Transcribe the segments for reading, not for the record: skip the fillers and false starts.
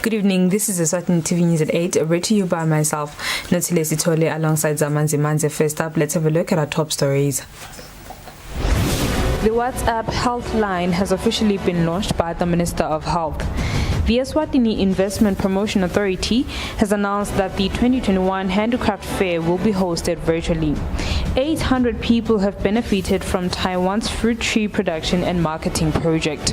Good evening, this is Eswatini TV News at 8, brought to you by myself, Notile Sitole, alongside Zamanzi Manze. First up, let's have a look at our top stories. The WhatsApp Health Line has officially been launched by the Minister of Health. The Eswatini Investment Promotion Authority has announced that the 2021 Handicraft Fair will be hosted virtually. 800 people have benefited from Taiwan's fruit tree production and marketing project.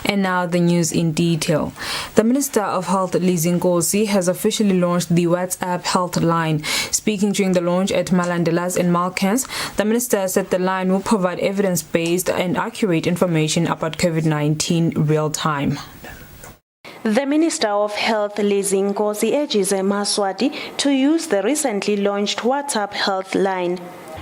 And now the news in detail. The Minister of Health, Lizinkosi, has officially launched the WhatsApp Health Line. Speaking during the launch at Malandelas in Malkans, the Minister said the line will provide evidence-based and accurate information about COVID-19 real time. The Minister of Health, Lizinkosi, urges Eswatini to use the recently launched WhatsApp Health Line.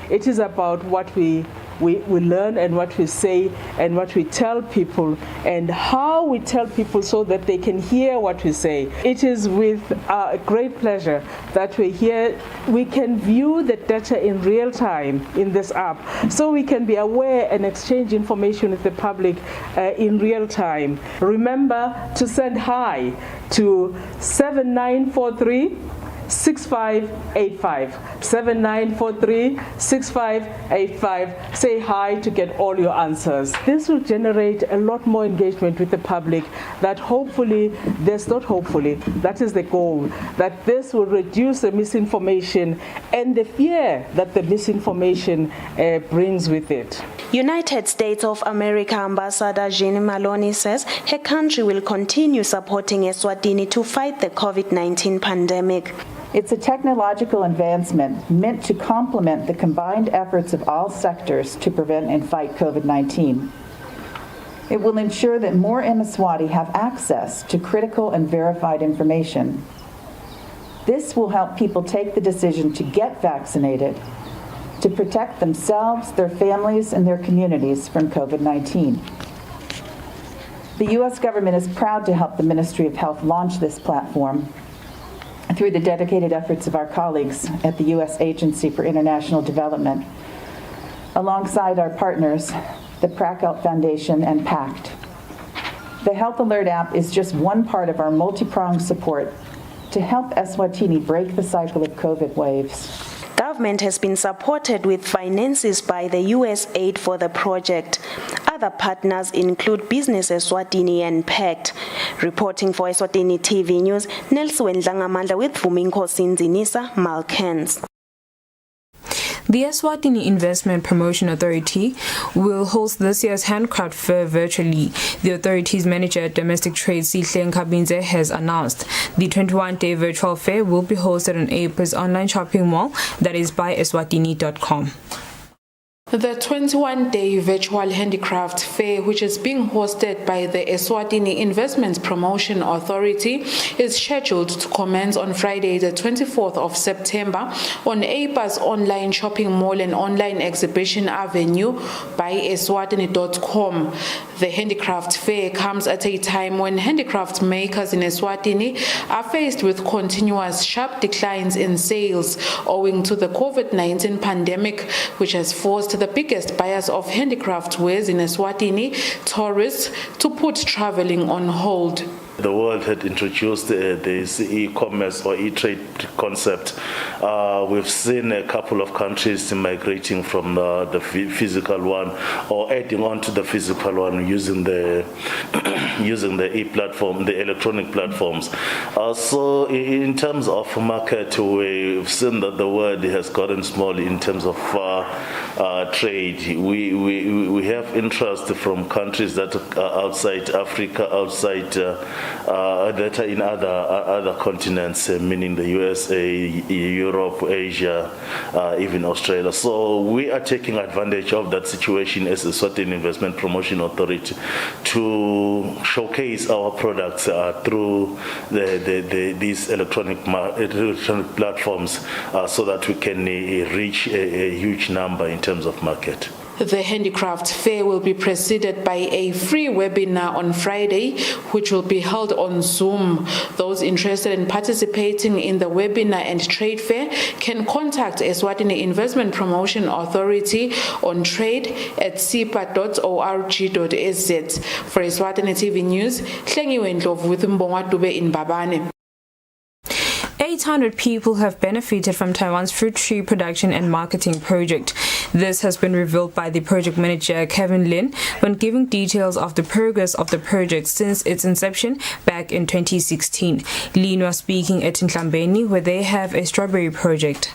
It is about what we learn and what we say and what we tell people and how we tell people so that they can hear what we say. It is with great pleasure that we can view the data in real time in this app, so we can be aware and exchange information with the public in real time. Remember to send hi to 7943 6585 7943 6585. Say hi to get all your answers. This will generate a lot more engagement with the public. That is the goal, that this will reduce the misinformation and the fear that the misinformation brings with it. United States of America Ambassador Jean Maloney says her country will continue supporting Eswatini to fight the COVID-19 pandemic. It's a technological advancement meant to complement the combined efforts of all sectors to prevent and fight COVID-19. It will ensure that more Eswatini have access to critical and verified information. This will help people take the decision to get vaccinated, to protect themselves, their families, and their communities from COVID-19. The U.S. government is proud to help the Ministry of Health launch this platform through the dedicated efforts of our colleagues at the U.S. Agency for International Development, alongside our partners, the Prakelt Foundation and PACT. The Health Alert app is just one part of our multi-pronged support to help Eswatini break the cycle of COVID waves. Government has been supported with finances by the U.S. aid for the project. Other partners include Business Eswatini and PACT. Reporting for Eswatini TV News, Nelson Dlangamanda with Vuminko Sinzinisa, Malkans. The Eswatini Investment Promotion Authority will host this year's Handicraft Fair virtually. The authority's manager at Domestic Trade, Sihle Nkabinze, has announced the 21-day virtual fair will be hosted on APA's online shopping mall, that is by eswatini.com. The 21-day virtual handicraft fair, which is being hosted by the Eswatini Investments Promotion Authority, is scheduled to commence on Friday, the 24th of September on APA's online shopping mall and online exhibition avenue by eswatini.com. The handicraft fair comes at a time when handicraft makers in Eswatini are faced with continuous sharp declines in sales owing to the COVID-19 pandemic, which has forced the biggest buyers of handicraft wares in Eswatini, tourists, to put traveling on hold. The world had introduced this e-commerce or e-trade concept. We've seen a couple of countries migrating from the physical one or adding on to the physical one using the e-platform, the electronic platforms. So in terms of market, we've seen that the world has gotten small in terms of trade. We have interest from countries that are outside Africa, outside that are in other continents, meaning the USA, Europe, Asia, even Australia. So we are taking advantage of that situation as a Eswatini Investment Promotion Authority to showcase our products through these electronic platforms so that we can reach a huge number in terms of market. The handicraft fair will be preceded by a free webinar on Friday, which will be held on Zoom. Those interested in participating in the webinar and trade fair can contact Eswatini Investment Promotion Authority on trade@sipa.org.sz. For Eswatini TV News, Hlengiwe Ndlovu with Mbongwa Dube in Babane. 800 people have benefited from Taiwan's fruit tree production and marketing project. This has been revealed by the project manager Kevin Lin when giving details of the progress of the project since its inception back in 2016. Lin was speaking at Nhlambeni, where they have a strawberry project.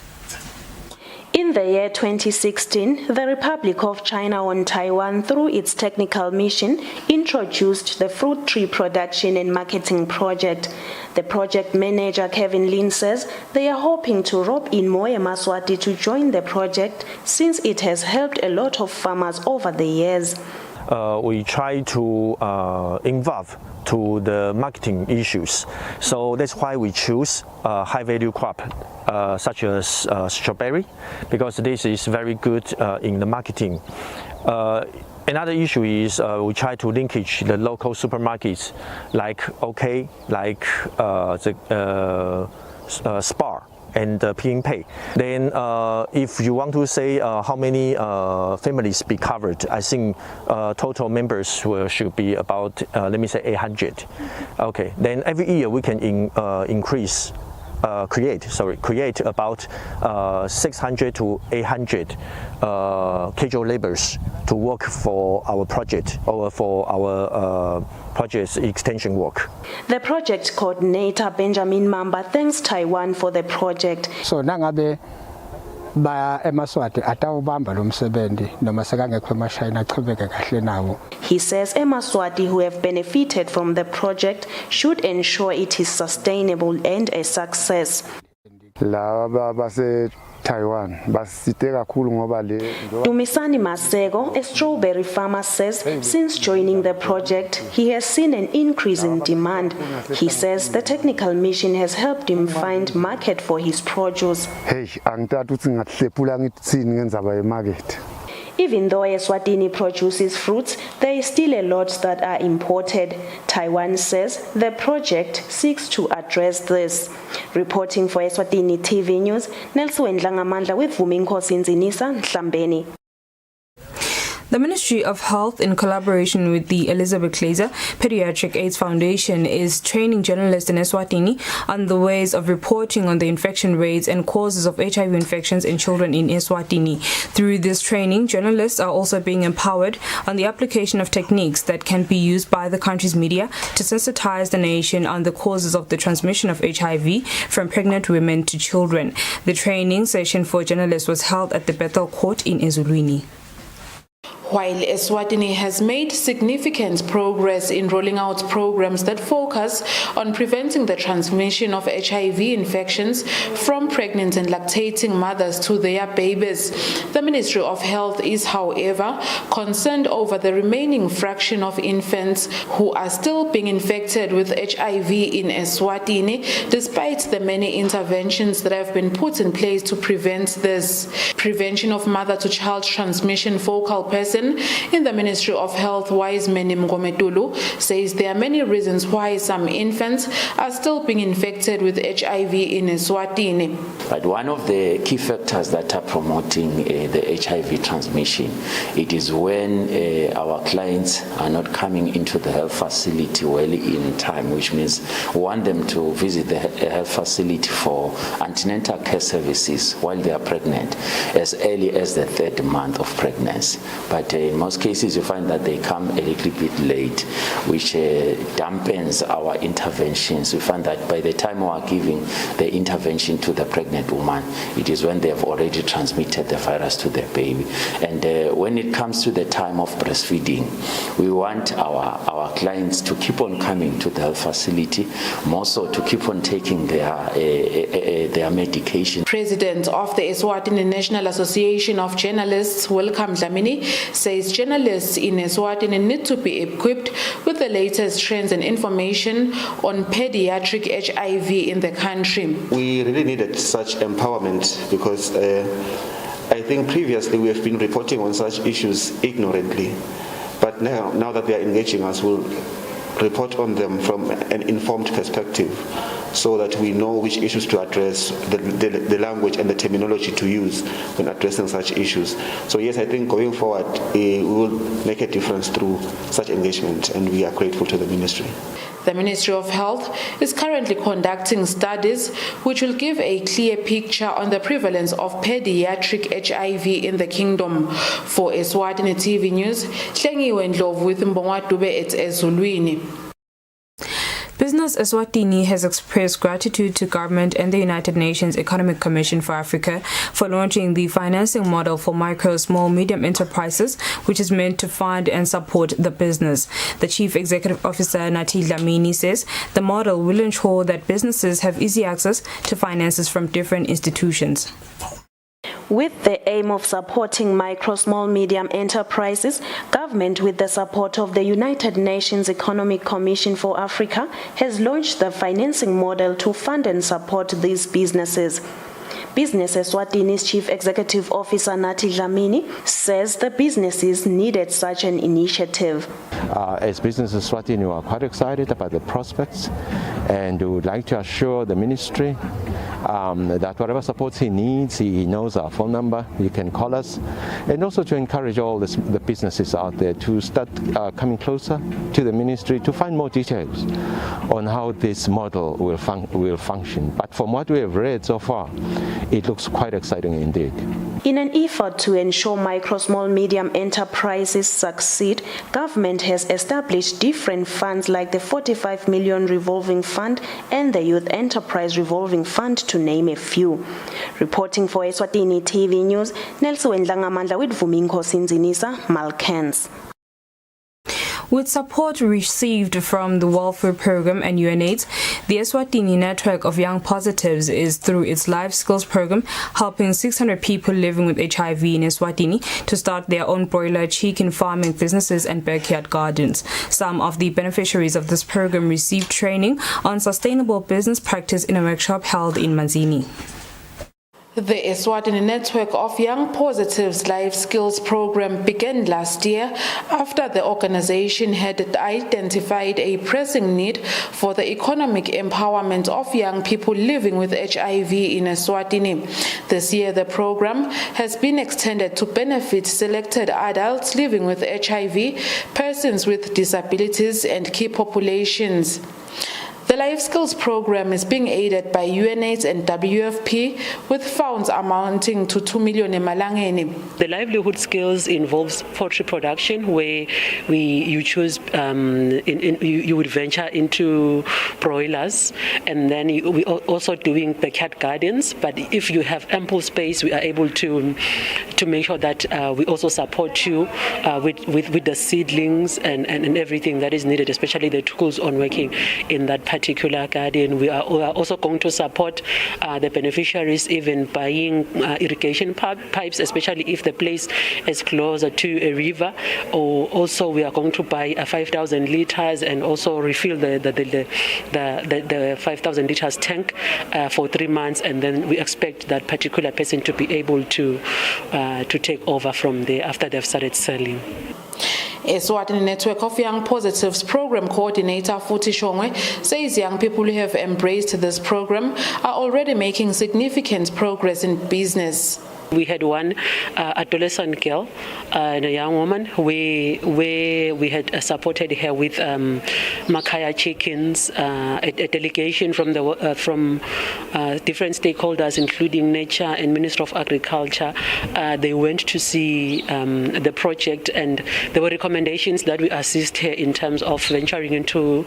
In the year 2016, the Republic of China on Taiwan, through its technical mission, introduced the fruit tree production and marketing project. The project manager, Kevin Lin, says they are hoping to rope in more Eswatini to join the project since it has helped a lot of farmers over the years. We try to involve to the marketing issues. So that's why we choose high-value crop such as strawberry, because this is very good in the marketing. Another issue is we try to linkage the local supermarkets like OK, like the Spar and Pick n Pay. Then if you want to say how many families be covered, I think total members should be about, let me say 800. Okay, then every year we can create about 600 to 800 casual laborers to work for our project or for our project's extension work. The project coordinator Benjamin Mamba thanks Taiwan for the project. So nangabe ba eMaswati atawubamba lo msebenzi noma sekangekho eMashayina aqhubeke kahle nawo. He says Eswatini who have benefited from the project should ensure it is sustainable and a success. Laba base Taiwan basite kakhulu ngoba le Dumisani Masego, a strawberry farmer, says since joining the project, he has seen an increase in demand. He says the technical mission has helped him find market for his produce. hey angithatha uthi ngahlephula ngithini ngenzaba yemarket. Even though Eswatini produces fruits, there is still a lot that are imported. Taiwan says the project seeks to address this. Reporting for Eswatini TV News, Nelson Ndlangamandla with Vuminkosi Nzinisa, Nhlambeni. The Ministry of Health, in collaboration with the Elizabeth Glaser Pediatric AIDS Foundation, is training journalists in Eswatini on the ways of reporting on the infection rates and causes of HIV infections in children in Eswatini. Through this training, journalists are also being empowered on the application of techniques that can be used by the country's media to sensitize the nation on the causes of the transmission of HIV from pregnant women to children. The training session for journalists was held at the Bethel Court in Eswatini. While Eswatini has made significant progress in rolling out programs that focus on preventing the transmission of HIV infections from pregnant and lactating mothers to their babies, the Ministry of Health is, however, concerned over the remaining fraction of infants who are still being infected with HIV in Eswatini, despite the many interventions that have been put in place to prevent this. Prevention of mother-to-child transmission focal person in the Ministry of Health, Wiseman Mgometulu, says there are many reasons why some infants are still being infected with HIV in Eswatini. But one of the key factors that are promoting the HIV transmission, it is when our clients are not coming into the health facility well in time, which means we want them to visit the health facility for antenatal care services while they are pregnant as early as the 3rd month of pregnancy. But in most cases, you find that they come a little bit late, which dampens our interventions. We find that by the time we are giving the intervention to the pregnant woman, it is when they have already transmitted the virus to the baby. And when it comes to the time of breastfeeding, we want our clients to keep on coming to the health facility, more so to keep on taking their medication. President of the Eswatini National Association of Journalists, Welcome Dlamini, says journalists in Eswatini need to be equipped with the latest trends and information on pediatric HIV in the country. We really needed such empowerment because I think previously we have been reporting on such issues ignorantly, but now that they are engaging us, we'll report on them from an informed perspective so that we know which issues to address, the language and the terminology to use when addressing such issues. So yes, I think going forward, we will make a difference through such engagement, and we are grateful to the ministry. The Ministry of Health is currently conducting studies which will give a clear picture on the prevalence of pediatric HIV in the kingdom. For Eswatini TV News, Hlengiwe Ndlovu with Mbongwadube at Eswatini. Business Eswatini has expressed gratitude to government and the United Nations Economic Commission for Africa for launching the financing model for micro, small, medium enterprises, which is meant to fund and support the business. The Chief Executive Officer, Nathi Dlamini, says the model will ensure that businesses have easy access to finances from different institutions. With the aim of supporting micro, small, medium enterprises, government, with the support of the United Nations Economic Commission for Africa, has launched the financing model to fund and support these businesses. Business Eswatini's Chief Executive Officer Nathi Dlamini says the businesses needed such an initiative. As Business Eswatini, we are quite excited about the prospects, and we would like to assure the ministry that whatever support he needs, he knows our phone number, he can call us, and also to encourage all the businesses out there to start coming closer to the ministry to find more details on how this model will function. But from what we have read so far, it looks quite exciting indeed. In an effort to ensure micro, small, medium enterprises succeed, government has established different funds like the 45 million revolving fund and the Youth Enterprise Revolving Fund, to name a few. Reporting for Eswatini TV News, Nelson Ndlangamandla with Vuminko Sinzinisa, Malkans. With support received from the Welfare Program and UNAIDS, the Eswatini network of young positives is, through its Life Skills Program, helping 600 people living with HIV in Eswatini to start their own broiler, chicken farming businesses and backyard gardens. Some of the beneficiaries of this program received training on sustainable business practice in a workshop held in Manzini. The Eswatini Network of Young Positives Life Skills Program began last year after the organization had identified a pressing need for the economic empowerment of young people living with HIV in Eswatini. This year, the program has been extended to benefit selected adults living with HIV, persons with disabilities, and key populations. The Life Skills Program is being aided by UNAIDS and WFP with funds amounting to 2 million emalangeni. The livelihood skills involves poultry production, where you choose you would venture into broilers, and then we are also doing backyard gardens. But if you have ample space, we are able to make sure that we also support you with the seedlings and everything that is needed, especially the tools on working in that particular garden. We are also going to support the beneficiaries even buying irrigation pipes, especially if the place is closer to a river. Or also we are going to buy 5,000 liters and also refill the 5,000 liters tank for 3 months, and then we expect that particular person to be able to take over from there after they've started selling. Eswatini Network of Young Positives Program Coordinator Futhi Shongwe says young people who have embraced this program are already making significant progress in business. We had one adolescent girl and a young woman where we had supported her with Makaya chickens, a delegation from different stakeholders, including nature and Minister of Agriculture. They went to see the project, and there were recommendations that we assist her in terms of venturing into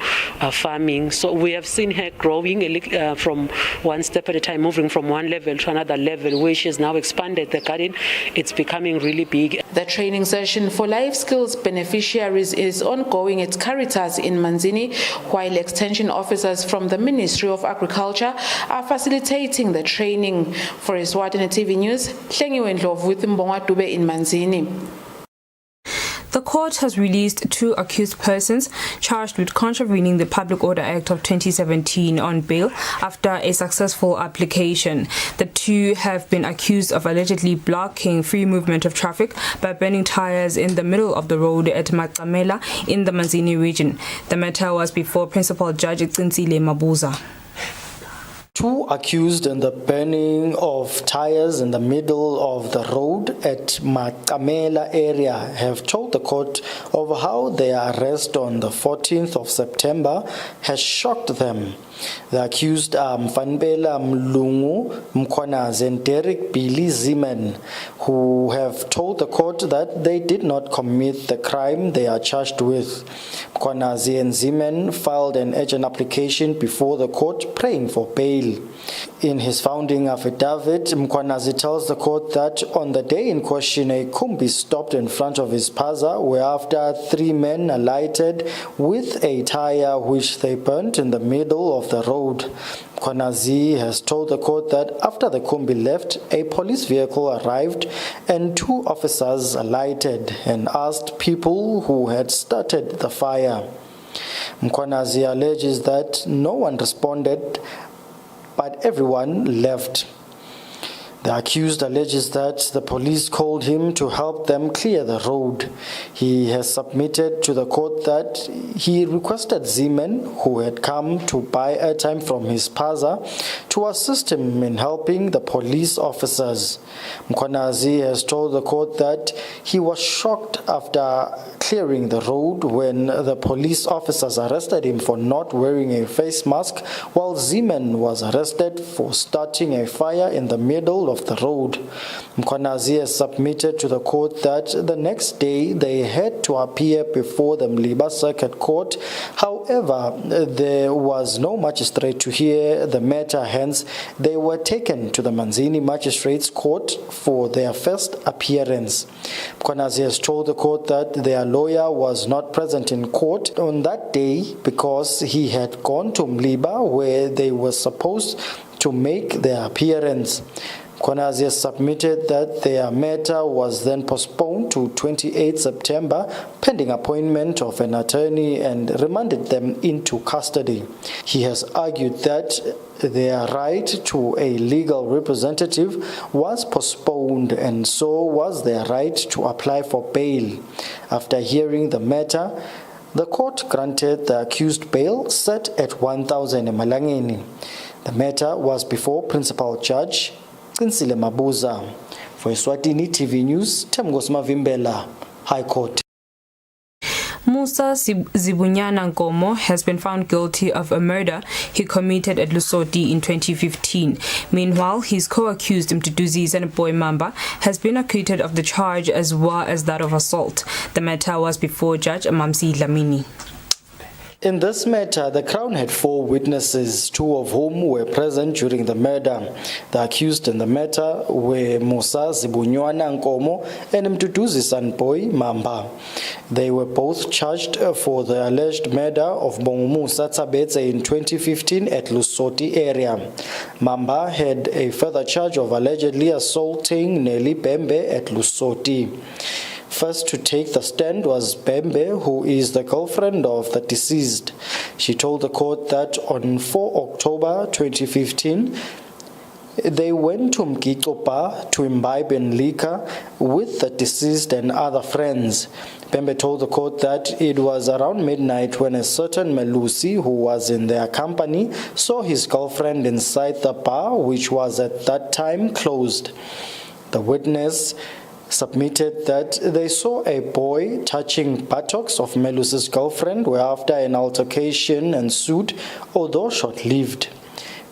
farming. So we have seen her growing from one step at a time, moving from one level to another level, where she has now expanded the garden. It's becoming really big. The training session for life skills beneficiaries is ongoing at Caritas in Manzini, while extension officers from the Ministry of Agriculture are facilitating the training. For Eswatini TV News, Hlengiwe Ndlovu with Mbongwadube in Manzini. The court has released 2 accused persons charged with contravening the Public Order Act of 2017 on bail after a successful application. The 2 have been accused of allegedly blocking free movement of traffic by burning tires in the middle of the road at Macamela in the Manzini region. The matter was before Principal Judge Tsinsile Mabuza. 2 accused in the burning of tires in the middle of the road at Macamela area have told the court of how their arrest on the 14th of September has shocked them. The accused are Mfanbela Mlungu Mkhwanazi and Derek Billy Zeman, who have told the court that they did not commit the crime they are charged with. Mkhwanazi and Zeman filed an urgent application before the court praying for bail. In his founding affidavit, Mkhwanazi tells the court that on the day in question, a Kumbi stopped in front of his Paza, whereafter 3 men alighted with a tire which they burnt in the middle of the road. Mkhwanazi has told the court that after the Kumbi left, a police vehicle arrived and 2 officers alighted and asked people who had started the fire. Mkhwanazi alleges that no one responded, but everyone left. The accused alleges that the police called him to help them clear the road. He has submitted to the court that he requested Zeman, who had come to buy airtime from his Paza, to assist him in helping the police officers. Mkhwanazi has told the court that he was shocked after clearing the road when the police officers arrested him for not wearing a face mask, while Zeman was arrested for starting a fire in the middle of the road. Mkhwanazi has submitted to the court that the next day they had to appear before the Mliba Circuit Court. However, there was no magistrate to hear the matter, hence they were taken to the Manzini Magistrates Court for their first appearance. Mkhwanazi has told the court that their lawyer was not present in court on that day because he had gone to Mliba where they were supposed to make their appearance. Mkhwanazi has submitted that their matter was then postponed to 28 September pending appointment of an attorney and remanded them into custody. He has argued that their right to a legal representative was postponed and so was their right to apply for bail. After hearing the matter, the court granted the accused bail set at 1,000 emalangeni. The matter was before Principal Judge Tsinsile Mabuza. For Eswatini TV News, Temgos Mavimbela, High Court. Musa Zibunyana Nkomo has been found guilty of a murder he committed at Lusoti in 2015. Meanwhile, his co-accused Mduduzi Zeneboy Mamba has been acquitted of the charge as well as that of assault. The matter was before Judge Mamsi Dlamini. In this matter, the Crown had 4 witnesses, 2 of whom were present during the murder. The accused in the matter were Musa Zibunyana Nkomo and Mduduzi Zeneboy Mamba. They were both charged for the alleged murder of Musa Tsabetse in 2015 at Lusoti area. Mamba had a further charge of allegedly assaulting Nelly Bembe at Lusoti. First to take the stand was Bembe, who is the girlfriend of the deceased. She told the court that on 4 October 2015, they went to Mkitopa to imbibe in liquor with the deceased and other friends. Bembe told the court that it was around midnight when a certain Melusi, who was in their company, saw his girlfriend inside the bar, which was at that time closed. The witness submitted that they saw a boy touching buttocks of Melusi's girlfriend, whereafter an altercation ensued, although short-lived.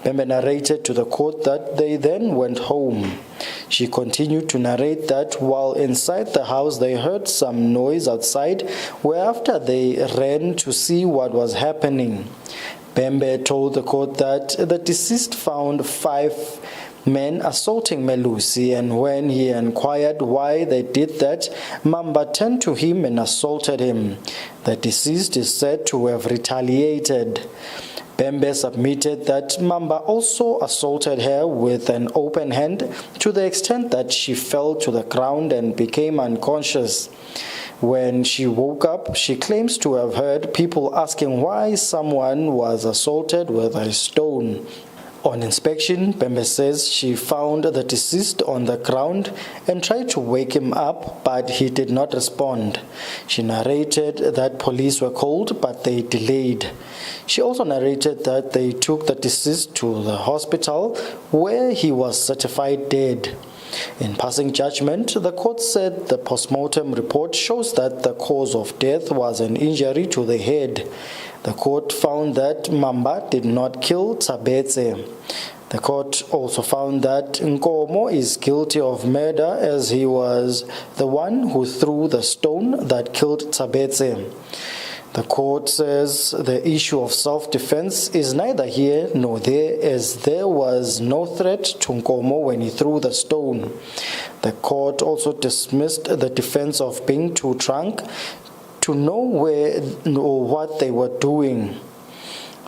Bembe narrated to the court that they then went home. She continued to narrate that while inside the house they heard some noise outside, whereafter they ran to see what was happening. Bembe told the court that the deceased found 5 men assaulting Melusi, and when he inquired why they did that, Mamba turned to him and assaulted him. The deceased is said to have retaliated. Bembe submitted that Mamba also assaulted her with an open hand to the extent that she fell to the ground and became unconscious. When she woke up, she claims to have heard people asking why someone was assaulted with a stone. On inspection, Pembe says she found the deceased on the ground and tried to wake him up, but he did not respond. She narrated that police were called, but they delayed. She also narrated that they took the deceased to the hospital, where he was certified dead. In passing judgment, the court said the postmortem report shows that the cause of death was an injury to the head. The court found that Mamba did not kill Tsabetse. The court also found that Nkomo is guilty of murder, as he was the one who threw the stone that killed Tsabetse. The court says the issue of self-defense is neither here nor there, as there was no threat to Nkomo when he threw the stone. The court also dismissed the defense of being too drunk to know where or what they were doing.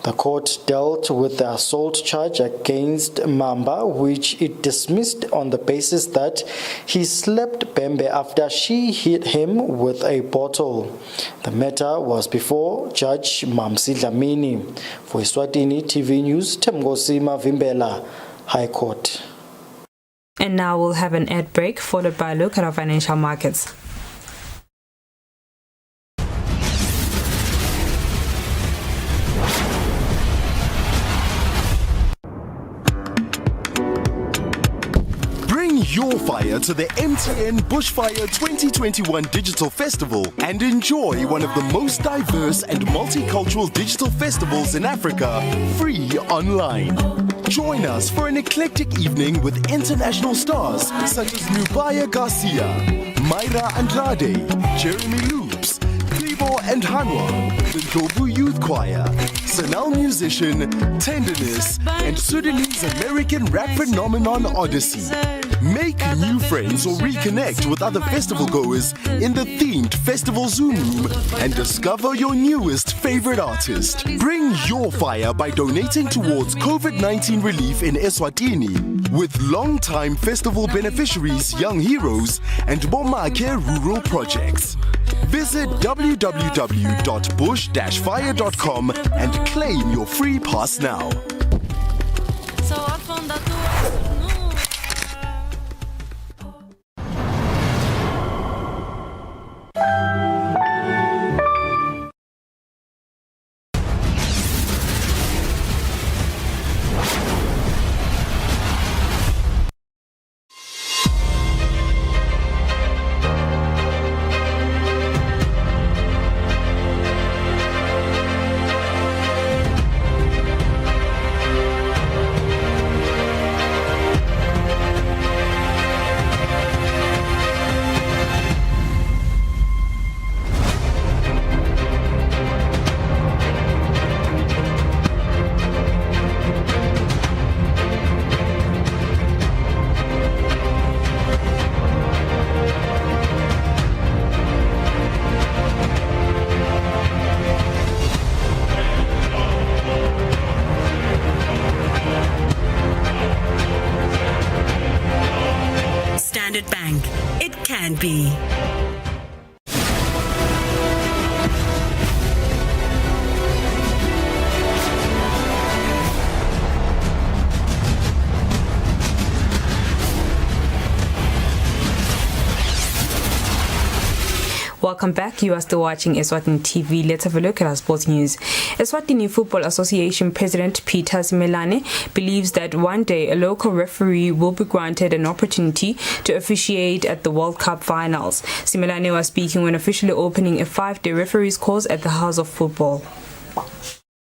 The court dealt with the assault charge against Mamba, which it dismissed on the basis that he slapped Pembe after she hit him with a bottle. The matter was before Judge Mamsi Dlamini. For Eswatini TV News, Temgosi Mavimbela, High Court. And now we'll have an ad break, followed by a look at our financial markets. Your fire to the MTN Bushfire 2021 Digital Festival and enjoy one of the most diverse and multicultural digital festivals in Africa, free online. Join us for an eclectic evening with international stars such as Nubaya Garcia, Mayra Andrade, Jeremy Loops, Klibo and Hanwa, the Ndlovu Youth Choir, Sanal musician, Tenderness, and Sudanese-American rap phenomenon Odyssey. Make new friends or reconnect with other festival goers in the themed Festival Zoom room and discover your newest favorite artist. Bring your fire by donating towards COVID-19 relief in Eswatini with long-time festival beneficiaries Young Heroes and Bomake Rural Projects. Visit www.bush-fire.com and claim your free pass now. Standard Bank. It can be. Welcome back. You are still watching Eswatini TV. Let's have a look at our sports news. Eswatini Football Association President Peter Simelane believes that one day a local referee will be granted an opportunity to officiate at the World Cup finals. Simelane was speaking when officially opening a 5-day referees course at the House of Football.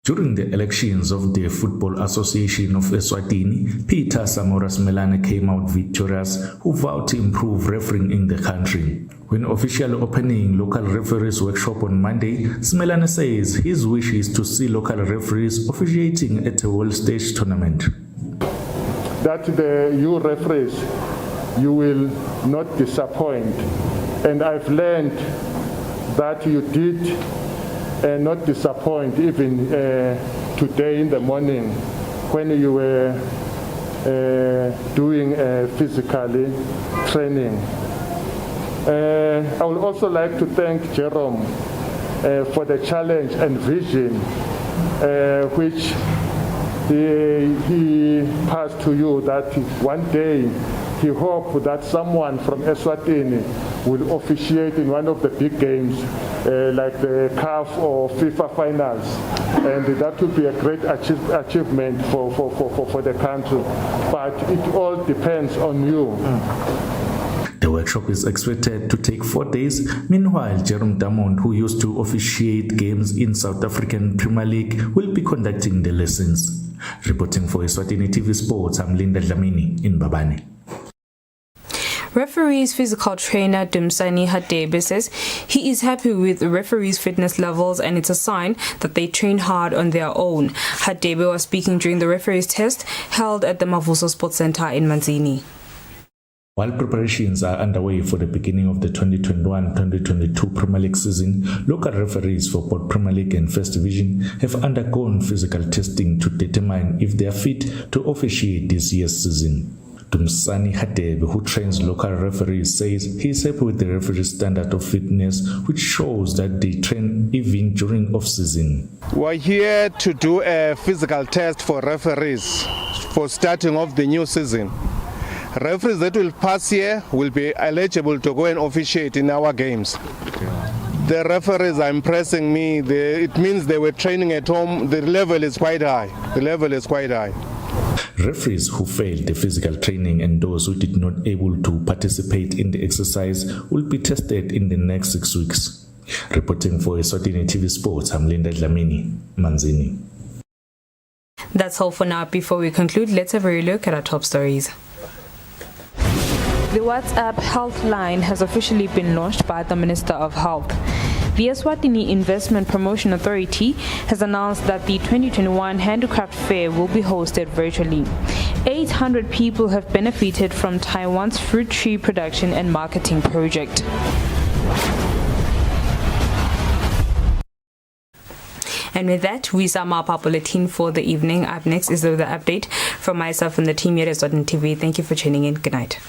During the elections of the Football Association of Eswatini, Peter Samoras Melane came out victorious, who vowed to improve refereeing in the country. When officially opening local referees workshop on Monday, Smelane says his wish is to see local referees officiating at a world stage tournament. That you referees, you will not disappoint. And I've learned that you did not disappoint even today in the morning when you were doing physically training. I would also like to thank Jerome for the challenge and vision which he passed to you, that one day he hoped that someone from Eswatini will officiate in one of the big games like the CAF or FIFA finals, and that would be a great achievement for the country, but it all depends on you. The workshop is expected to take 4 days. Meanwhile, Jerome Damond, who used to officiate games in South African Premier League, will be conducting the lessons. Reporting for Eswatini TV Sports, I'm Linda Dlamini in Babane. Referees physical trainer Dumsani Hadebe says he is happy with the referees' fitness levels and it's a sign that they train hard on their own. Hadebe was speaking during the referees' test held at the Mavuso Sports Center in Manzini. While preparations are underway for the beginning of the 2021-2022 Premier League season, local referees for both Premier League and First Division have undergone physical testing to determine if they are fit to officiate this year's season. Dumsani Hadebe, who trains local referees, says he is happy with the referee's standard of fitness, which shows that they train even during off-season. We're here to do a physical test for referees for starting off the new season. Referees that will pass here will be eligible to go and officiate in our games. The referees are impressing me. It means they were training at home. The level is quite high. Referees who failed the physical training and those who did not able to participate in the exercise will be tested in the next 6 weeks. Reporting for Eswatini TV Sports, I'm Linda Dlamini, Manzini. That's all for now. Before we conclude, let's have a look at our top stories. The WhatsApp Health Line has officially been launched by the Minister of Health. The Eswatini Investment Promotion Authority has announced that the 2021 Handicraft Fair will be hosted virtually. 800 people have benefited from Taiwan's fruit tree production and marketing project. And with that, we sum up our bulletin for the evening. Up next is the update from myself and the team here at Eswatini TV. Thank you for tuning in. Good night.